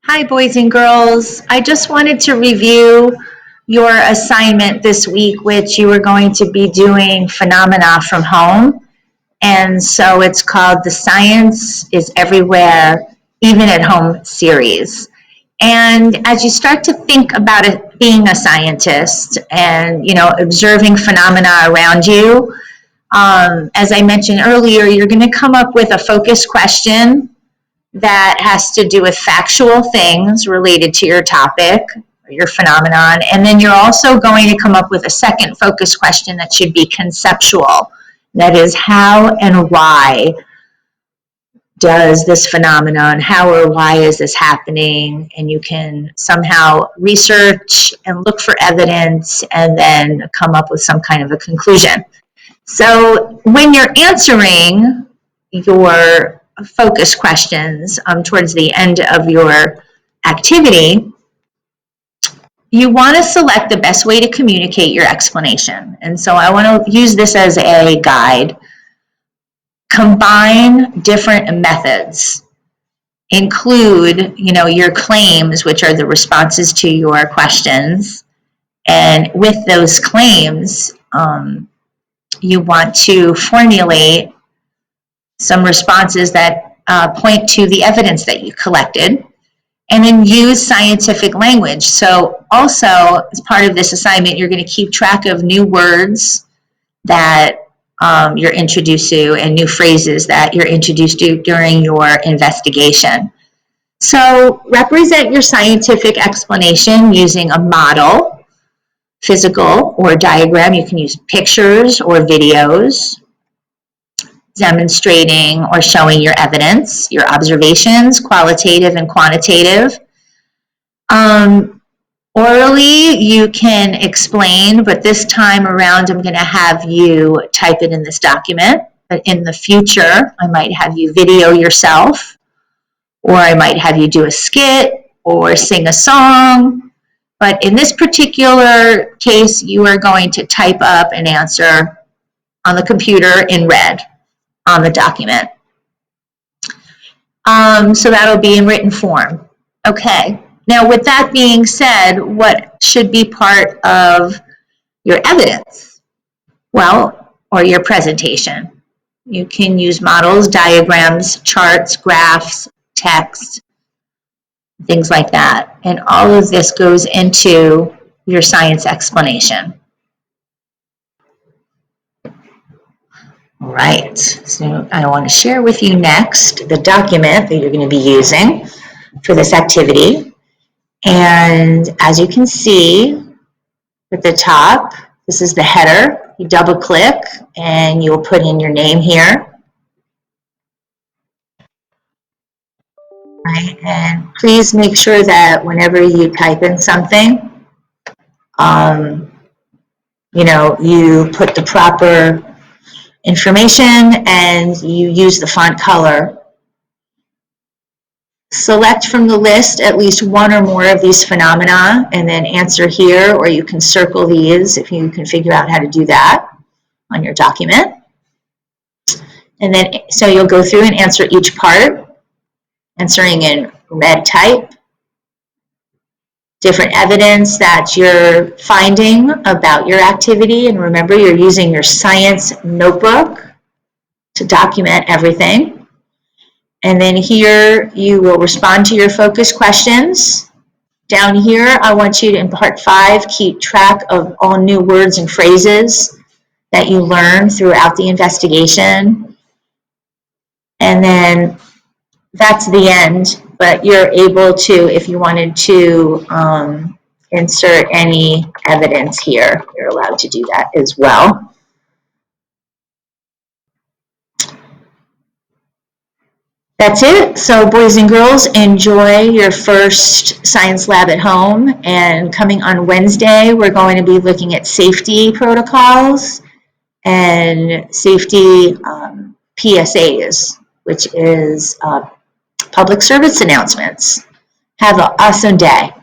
Hi, boys and girls. I just wanted to review your assignment this week, which you were going to be doing phenomena from home. And so it's called the Science is Everywhere, Even at Home series. And as you start to think about it, being a scientist and, observing phenomena around you, as I mentioned earlier, you're going to come up with a focus question that has to do with factual things related to your topic or your phenomenon. And then you're also going to come up with a second focus question that should be conceptual. That is, how and why does this phenomenon, how or why is this happening? And you can somehow research and look for evidence and then come up with some kind of a conclusion. So when you're answering your focus questions towards the end of your activity, you want to select the best way to communicate your explanation. And so I want to use this as a guide. Combine different methods. Include, your claims, which are the responses to your questions. And with those claims, you want to formulate some responses that point to the evidence that you collected, and then use scientific language. So also, as part of this assignment, you're going to keep track of new words that you're introduced to and new phrases that you're introduced to during your investigation. So represent your scientific explanation using a model, physical or diagram. You can use pictures or videos, demonstrating or showing your evidence, your observations, qualitative and quantitative. Orally, you can explain, but this time around, I'm going to have you type it in this document. But in the future, I might have you video yourself, or I might have you do a skit or sing a song. But in this particular case, you are going to type up an answer on the computer in red on the document. So that'll be in written form. Okay. Now, with that being said, what should be part of your evidence? Well, or your presentation. You can use models, diagrams, charts, graphs, text, things like that. And all of this goes into your science explanation. All right, so I want to share with you next the document that you're going to be using for this activity. And as you can see at the top, this is the header. You double click and you'll put in your name here. Right, and please make sure that whenever you type in something, you put the proper information and you use the font color. Select from the list at least one or more of these phenomena and then answer here, or you can circle these if you can figure out how to do that on your document. And then, so you'll go through and answer each part, answering in red type, different evidence that you're finding about your activity. And remember, you're using your science notebook to document everything. And then here you will respond to your focus questions. Down here, I want you to, in part 5, keep track of all new words and phrases that you learn throughout the investigation. And then that's the end, but you're able to, if you wanted to insert any evidence here, you're allowed to do that as well. That's it. So boys and girls, enjoy your first science lab at home. And coming on Wednesday, we're going to be looking at safety protocols and safety PSAs, which is public service announcements. Have an awesome day.